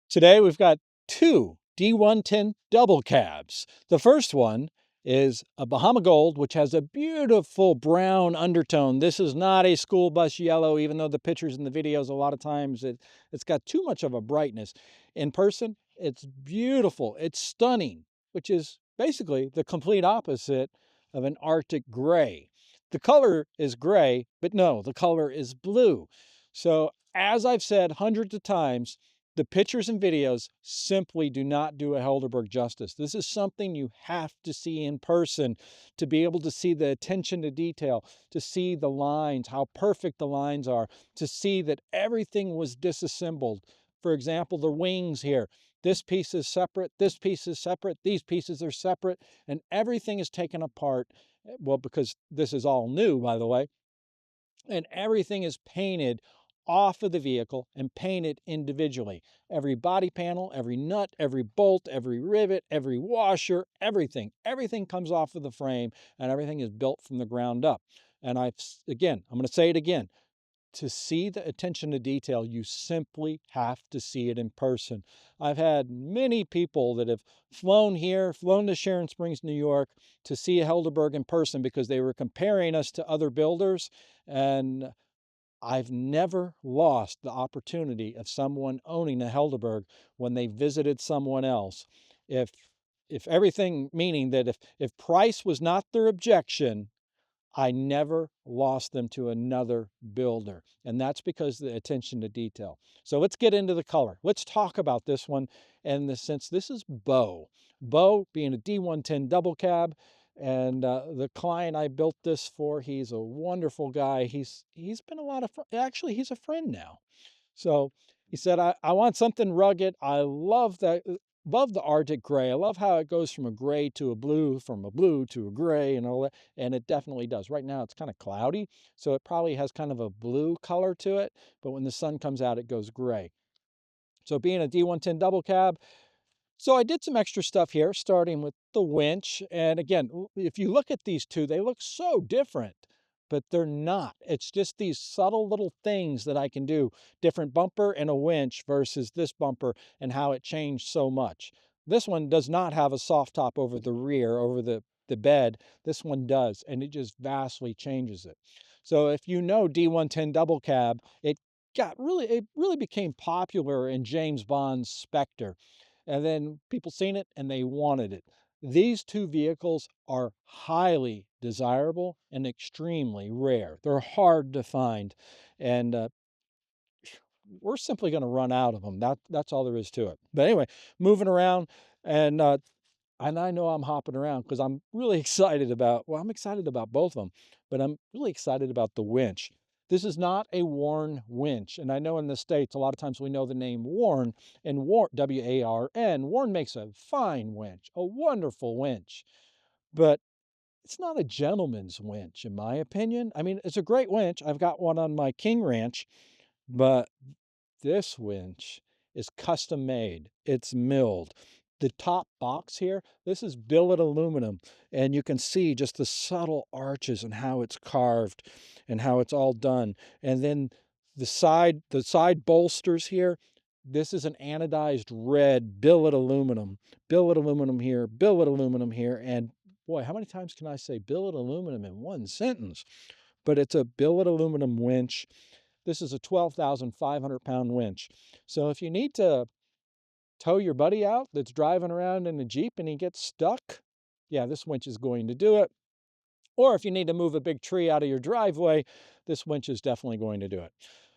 Today we've got two D110 Double Cabs. The first one is a Bahama Gold, which has a beautiful brown undertone. This is not a school bus yellow, even though the pictures and the videos, a lot of times it's got too much of a brightness. In person, it's beautiful. It's stunning, which is basically the complete opposite of an Arctic gray. The color is gray, but no, the color is blue. So as I've said hundreds of times, the pictures and videos simply do not do a Helderberg justice. This is something you have to see in person to be able to see the attention to detail, to see the lines, how perfect the lines are, to see that everything was disassembled. For example, the wings here. This piece is separate, this piece is separate, these pieces are separate, and everything is taken apart. Well, because this is all new, by the way, and everything is painted off of the vehicle and painted individually. Every body panel, every nut, every bolt, every rivet, every washer, everything comes off of the frame, and everything is built from the ground up. And I'm going to say it again. To see the attention to detail, you simply have to see it in person. I've had many people that have flown to Sharon Springs, New York, to see a Helderberg in person because they were comparing us to other builders. And I've never lost the opportunity of someone owning a Helderberg when they visited someone else. If everything, meaning that if price was not their objection, I never lost them to another builder. And that's because of the attention to detail. So let's get into the color. Let's talk about this one. And since this is Beau. Beau being a D110 Double Cab. And the client I built this for, he's a wonderful guy. He's been a lot of, actually, he's a friend now. So he said, I want something rugged. I love that. Love the Arctic gray. I love how it goes from a gray to a blue, from a blue to a gray, and all that. And it definitely does. Right now it's kind of cloudy, so it probably has kind of a blue color to it. But when the sun comes out, it goes gray. So being a D110 Double Cab, so I did some extra stuff here, starting with the winch. And again, if you look at these two, they look so different, but they're not. It's just these subtle little things that I can do. Different bumper and a winch versus this bumper and how it changed so much. This one does not have a soft top over the rear, over the bed. This one does, and it just vastly changes it. So if you know D110 Double Cab, it really became popular in James Bond's Spectre. And then people seen it and they wanted it. These two vehicles are highly desirable and extremely rare. They're hard to find. And we're simply going to run out of them. That's all there is to it. But anyway, moving around, and I know I'm hopping around because I'm really excited about, well, I'm excited about both of them, but I'm really excited about the winch. This is not a Warn winch. And I know in the States, a lot of times we know the name Warn, and Warn, W-A-R-N, Warn makes a fine winch, a wonderful winch. But it's not a gentleman's winch, in my opinion. I mean, it's a great winch. I've got one on my King Ranch, but this winch is custom made. It's milled. The top box here, this is billet aluminum, and you can see just the subtle arches and how it's carved and how it's all done. And then the side bolsters here, this is an anodized red billet aluminum here, billet aluminum here. And boy, how many times can I say billet aluminum in one sentence? But it's a billet aluminum winch. This is a 12,500 pound winch. So if you need to tow your buddy out that's driving around in a Jeep and he gets stuck, yeah, this winch is going to do it. Or if you need to move a big tree out of your driveway, this winch is definitely going to do it.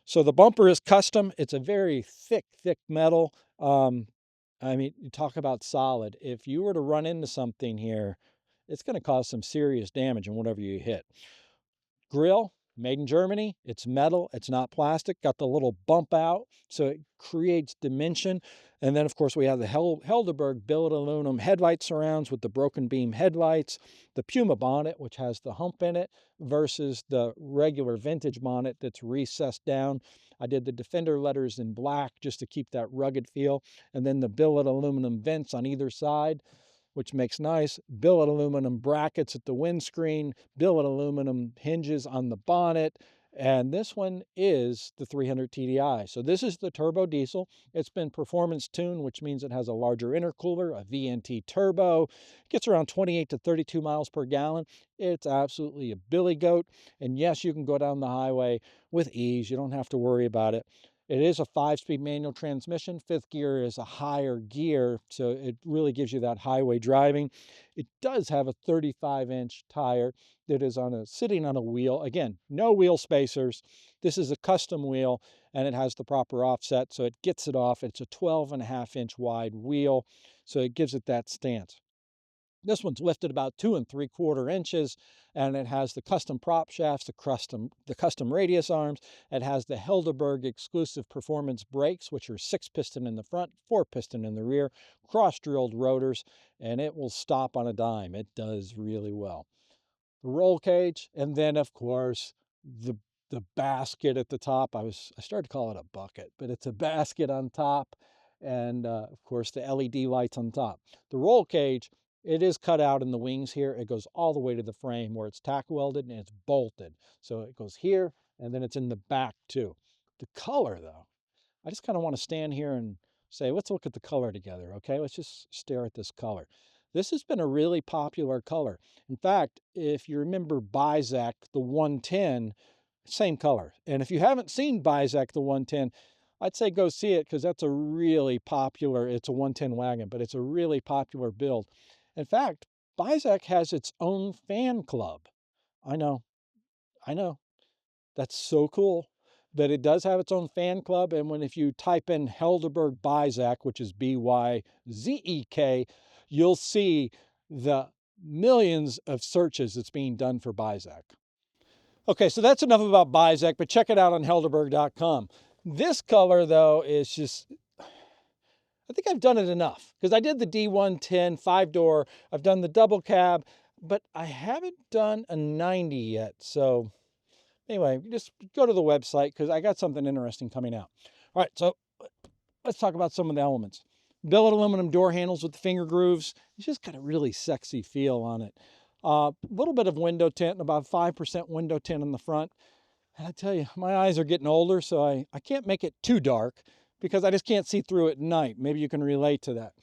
So the bumper is custom. It's a very thick metal. I mean, you talk about solid. If you were to run into something here, it's going to cause some serious damage in whatever you hit. Grill, made in Germany. It's metal. It's not plastic. Got the little bump out, so it creates dimension. And then, of course, we have the Helderberg billet aluminum headlight surrounds with the broken beam headlights, the Puma bonnet, which has the hump in it, versus the regular vintage bonnet that's recessed down. I did the Defender letters in black just to keep that rugged feel. And then the billet aluminum vents on either side, which makes nice. Billet aluminum brackets at the windscreen, billet aluminum hinges on the bonnet, And this one is the 300 TDI. So this is the turbo diesel. It's been performance tuned, which means it has a larger intercooler, a VNT turbo. It gets around 28 to 32 miles per gallon. It's absolutely a billy goat. And yes, you can go down the highway with ease. You don't have to worry about it. It is a 5-speed manual transmission. 5th gear is a higher gear, so it really gives you that highway driving. It does have a 35-inch tire that is sitting on a wheel. Again, no wheel spacers. This is a custom wheel, and it has the proper offset, so it gets it off. It's a 12.5-inch wide wheel, so it gives it that stance. This one's lifted about 2 3/4 inches, and it has the custom prop shafts, the custom radius arms. It has the Helderberg exclusive performance brakes, which are 6-piston in the front, 4-piston in the rear, cross-drilled rotors, and it will stop on a dime. It does really well. The roll cage, and then of course the basket at the top. I started to call it a bucket, but it's a basket on top, and of course the LED lights on top. The roll cage, it is cut out in the wings here. It goes all the way to the frame where it's tack welded and it's bolted. So it goes here, and then it's in the back too. The color though, I just kind of want to stand here and say, let's look at the color together, okay? Let's just stare at this color. This has been a really popular color. In fact, if you remember Bizak, the 110, same color. And if you haven't seen Bizak, the 110, I'd say go see it because that's a really popular, it's a 110 wagon, but it's a really popular build. In fact, Bizak has its own fan club. I know, I know. That's so cool. But it does have its own fan club. And if you type in Helderberg Bizak, which is Byzek, you'll see the millions of searches that's being done for Bizak. Okay, so that's enough about Bizak, but check it out on Helderberg.com. This color, though, is just, I think I've done it enough because I did the D110 5-door, I've done the double cab, but I haven't done a 90 yet. So anyway, just go to the website because I got something interesting coming out. All right, so let's talk about some of the elements. Billet aluminum door handles with the finger grooves. It's just got a really sexy feel on it. A little bit of window tint, about 5% window tint in the front. And I tell you, my eyes are getting older, so I can't make it too dark because I just can't see through it at night. Maybe you can relate to that.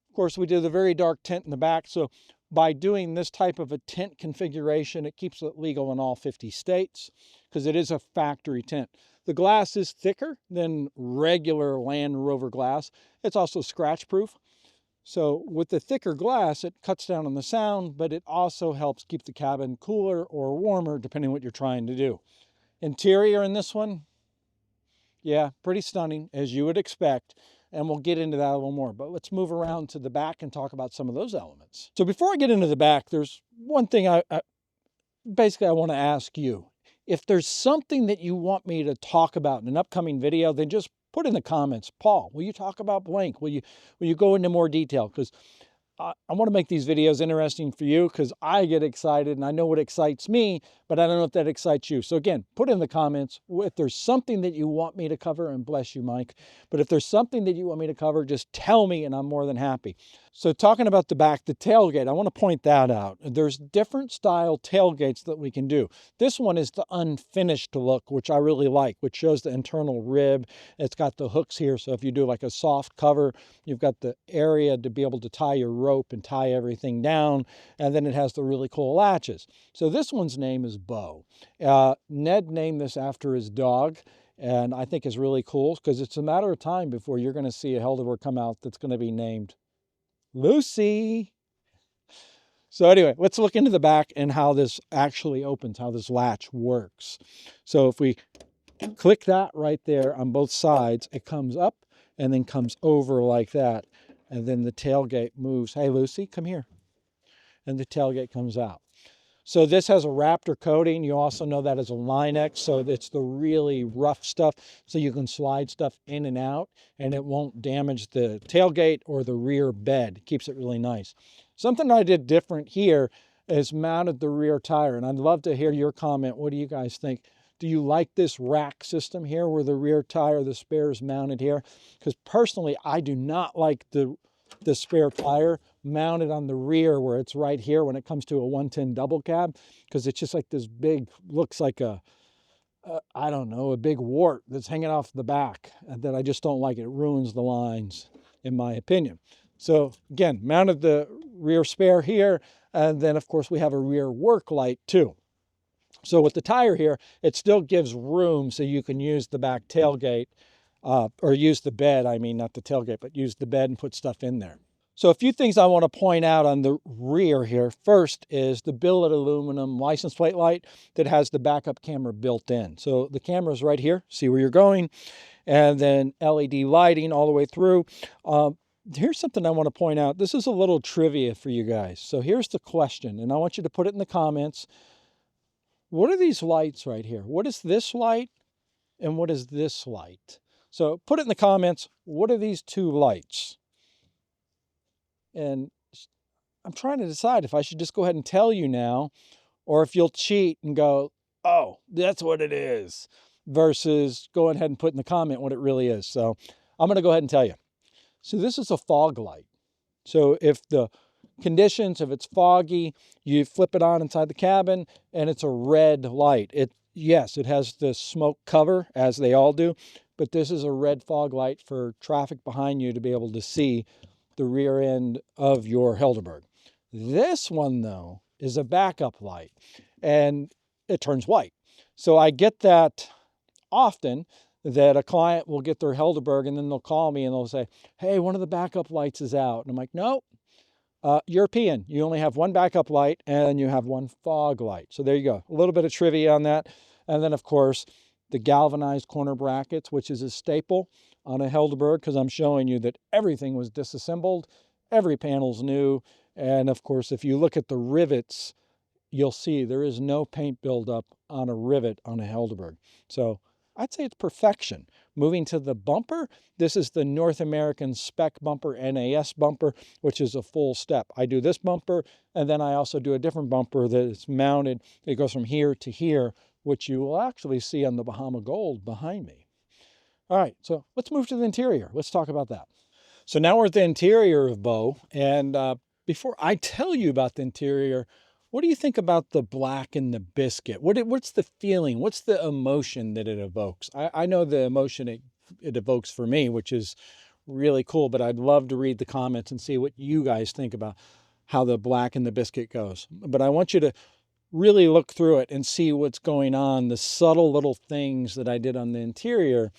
Of course, we did a very dark tint in the back, so by doing this type of a tint configuration, it keeps it legal in all 50 states because it is a factory tint. The glass is thicker than regular Land Rover glass. It's also scratch proof. So with the thicker glass, it cuts down on the sound, but it also helps keep the cabin cooler or warmer depending on what you're trying to do. Interior in this one, yeah, pretty stunning as you would expect. And we'll get into that a little more, but let's move around to the back and talk about some of those elements. So before I get into the back, there's one thing I want to ask you. If there's something that you want me to talk about in an upcoming video, then just put in the comments, Paul, will you talk about blank? Will you go into more detail? Because I want to make these videos interesting for you because I get excited and I know what excites me, but I don't know if that excites you. So again, put in the comments if there's something that you want me to cover, and bless you, Mike. But if there's something that you want me to cover, just tell me and I'm more than happy. So talking about the back, the tailgate, I want to point that out. There's different style tailgates that we can do. This one is the unfinished look, which I really like, which shows the internal rib. It's got the hooks here. So if you do like a soft cover, you've got the area to be able to tie your rope and tie everything down. And then it has the really cool latches. So this one's name is Beau. Ned named this after his dog. And I think is really cool because it's a matter of time before you're going to see a Helderberg come out that's going to be named Lucy. So anyway, let's look into the back and how this actually opens, how this latch works. So if we click that right there on both sides, it comes up and then comes over like that. And then the tailgate moves. Hey, Lucy, come here. And the tailgate comes out. So this has a Raptor coating. You also know that as a Line-X, so it's the really rough stuff, so you can slide stuff in and out, and it won't damage the tailgate or the rear bed. It keeps it really nice. Something I did different here is mounted the rear tire, and I'd love to hear your comment. What do you guys think? Do you like this rack system here where the rear tire, the spare is mounted here? Because personally, I do not like the spare tire mounted on the rear where it's right here when it comes to a 110 double cab, because it's just like this big, looks like a, I don't know, a big wart that's hanging off the back that I just don't like. It ruins the lines, in my opinion. So again, mounted the rear spare here, and then of course we have a rear work light too. So with the tire here, it still gives room so you can use the back tailgate, or use the bed, I mean, not the tailgate, but use the bed and put stuff in there. So a few things I want to point out on the rear here. First is the billet aluminum license plate light that has the backup camera built in. So the camera is right here, see where you're going, and then LED lighting all the way through. Here's something I want to point out. This is a little trivia for you guys. So here's the question, and I want you to put it in the comments. What are these lights right here? What is this light and what is this light? So put it in the comments. What are these two lights? And I'm trying to decide if I should just go ahead and tell you now, or if you'll cheat and go, oh, that's what it is, versus going ahead and put in the comment what it really is. So I'm going to go ahead and tell you. So this is a fog light. So if the conditions, if it's foggy, you flip it on inside the cabin and it's a red light. Yes, it has the smoke cover, as they all do, but this is a red fog light for traffic behind you to be able to see the rear end of your Helderberg. This one, though, is a backup light, and it turns white. So I get that often, that a client will get their Helderberg and then they'll call me and they'll say, hey, one of the backup lights is out. And I'm like, no, European, you only have one backup light and you have one fog light. So there you go. A little bit of trivia on that. And then, of course, the galvanized corner brackets, which is a staple on a Helderberg, because I'm showing you that everything was disassembled, every panel's new, and of course if you look at the rivets, you'll see there is no paint buildup on a rivet on a Helderberg. So I'd say it's perfection. Moving to the bumper, this is the North American spec bumper, NAS bumper, which is a full step. I do this bumper, and then I also do a different bumper that is mounted. It goes from here to here, which you will actually see on the Bahama Gold behind me. All right, so let's move to the interior. Let's talk about that. So now we're at the interior of Beau, and before I tell you about the interior, what do you think about the black and the biscuit? What's the feeling? What's the emotion that it evokes? I know the emotion it evokes for me, which is really cool, but I'd love to read the comments and see what you guys think about how the black and the biscuit goes. But I want you to really look through it and see what's going on, the subtle little things that I did on the interior.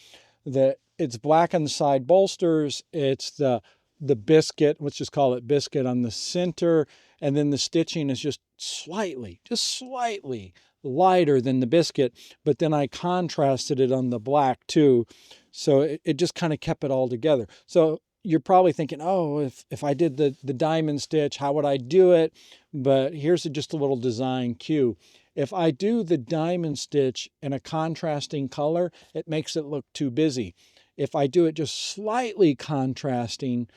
That it's black on the side bolsters, it's the biscuit, let's just call it biscuit, on the center, and then the stitching is just slightly lighter than the biscuit, but then I contrasted it on the black too, so it just kind of kept it all together. So you're probably thinking, oh, if I did the diamond stitch, how would I do it? But here's just a little design cue. If I do the diamond stitch in a contrasting color, it makes it look too busy. If I do it just slightly contrasting,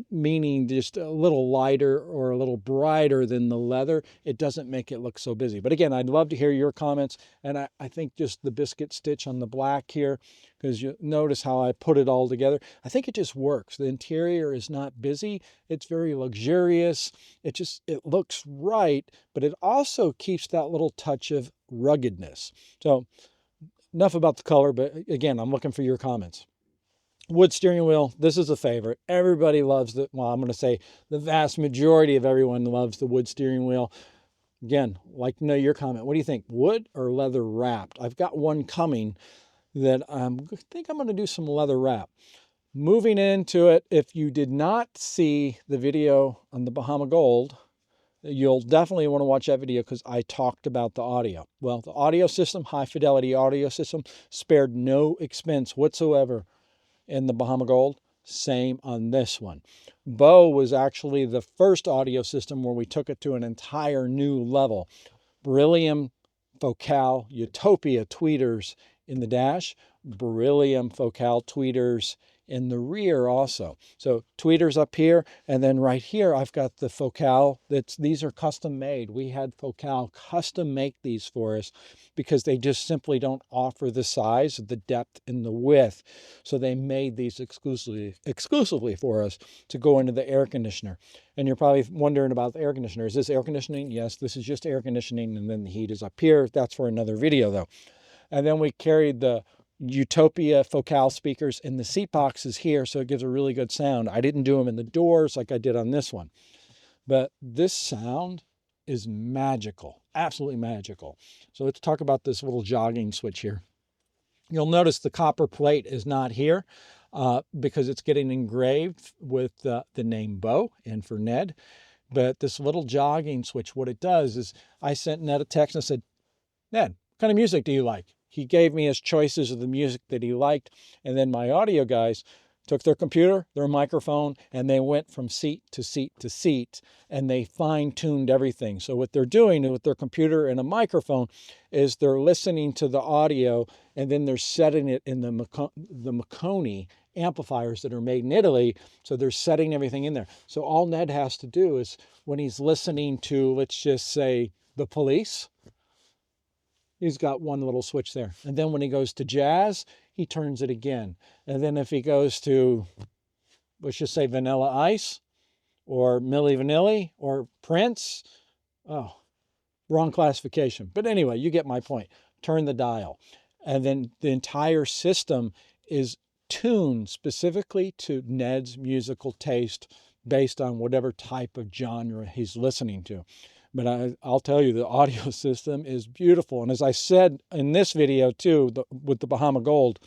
meaning just a little lighter or a little brighter than the leather, it doesn't make it look so busy. But again, I'd love to hear your comments. And I think just the biscuit stitch on the black here, because you notice how I put it all together. I think it just works. The interior is not busy. It's very luxurious. It looks right, but it also keeps that little touch of ruggedness. So enough about the color, but again, I'm looking for your comments. Wood steering wheel, this is a favorite. Everybody loves the, well, I'm going to say the vast majority of everyone loves the wood steering wheel. Again, like to know your comment. What do you think, wood or leather wrapped? I've got one coming that I think I'm going to do some leather wrap. Moving into it, if you did not see the video on the Bahama Gold, you'll definitely want to watch that video because I talked about the audio. Well, the audio system, high fidelity audio system, spared no expense whatsoever in the Bahama Gold. Same on this one. Beau was actually the first audio system where we took it to an entire new level. Beryllium Focal Utopia tweeters in the dash, beryllium Focal tweeters in the rear also. So tweeters up here, and then right here I've got the Focal. These are custom made. We had Focal custom make these for us because they just simply don't offer the size, the depth, and the width. So they made these exclusively for us to go into the air conditioner. And you're probably wondering about the air conditioner. Is this air conditioning? Yes, this is just air conditioning, and then the heat is up here. That's for another video though. And then we carried the Utopia Focal speakers in the seat boxes here, so it gives a really good sound. I didn't do them in the doors like I did on this one. But this sound is magical, absolutely magical. So let's talk about this little jogging switch here. You'll notice the copper plate is not here because it's getting engraved with the name Beau and for Ned. But this little jogging switch, what it does is I sent Ned a text and I said, Ned, what kind of music do you like? He gave me his choices of the music that he liked. And then my audio guys took their computer, their microphone, and they went from seat to seat to seat, and they fine-tuned everything. So what they're doing with their computer and a microphone is they're listening to the audio, and then they're setting it in the Marconi amplifiers that are made in Italy. So they're setting everything in there. So all Ned has to do is when he's listening to, let's just say, the Police, he's got one little switch there. And then when he goes to jazz, he turns it again. And then if he goes to, let's just say Vanilla Ice or Milli Vanilli or Prince, oh, wrong classification. But anyway, you get my point. Turn the dial. And then the entire system is tuned specifically to Ned's musical taste based on whatever type of genre he's listening to. But I'll tell you, the audio system is beautiful. And as I said in this video too, with the Bahama Gold,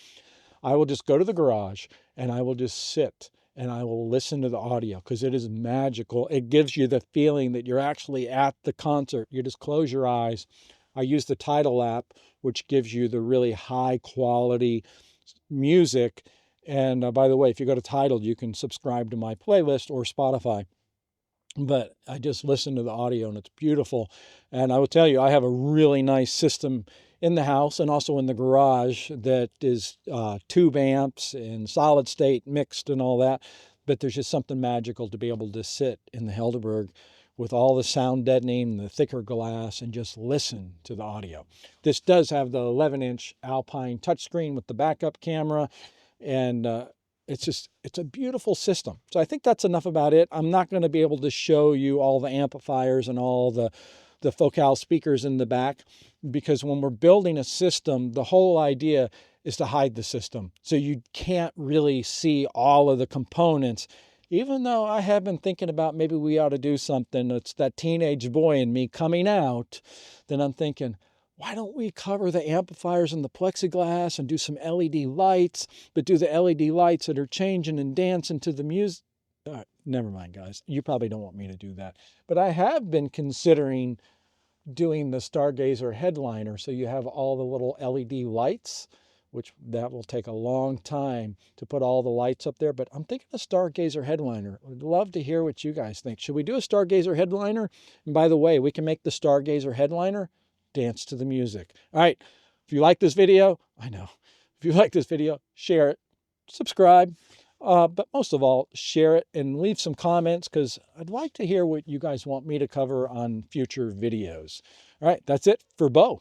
I will just go to the garage and I will just sit and I will listen to the audio because it is magical. It gives you the feeling that you're actually at the concert. You just close your eyes. I use the Tidal app, which gives you the really high quality music. And by the way, if you go to Tidal, you can subscribe to my playlist or Spotify. But I just listen to the audio and it's beautiful. And I will tell you, I have a really nice system in the house and also in the garage that is tube amps and solid state mixed and all that. But there's just something magical to be able to sit in the Helderberg with all the sound deadening, the thicker glass, and just listen to the audio. This does have the 11-inch Alpine touchscreen with the backup camera, and it's a beautiful system. So I think that's enough about it. I'm not going to be able to show you all the amplifiers and all the Focal speakers in the back, because when we're building a system, the whole idea is to hide the system. So you can't really see all of the components. Even though I have been thinking about maybe we ought to do something, it's that teenage boy in me coming out, then I'm thinking, why don't we cover the amplifiers and the plexiglass and do some LED lights, but do the LED lights that are changing and dancing to the music? Never mind, guys. You probably don't want me to do that. But I have been considering doing the Stargazer headliner. So you have all the little LED lights, which that will take a long time to put all the lights up there. But I'm thinking a Stargazer headliner. I'd love to hear what you guys think. Should we do a Stargazer headliner? And by the way, we can make the Stargazer headliner dance to the music. All right. If you like this video, I know. If you like this video, share it, subscribe, but most of all, share it and leave some comments because I'd like to hear what you guys want me to cover on future videos. All right. That's it for Beau.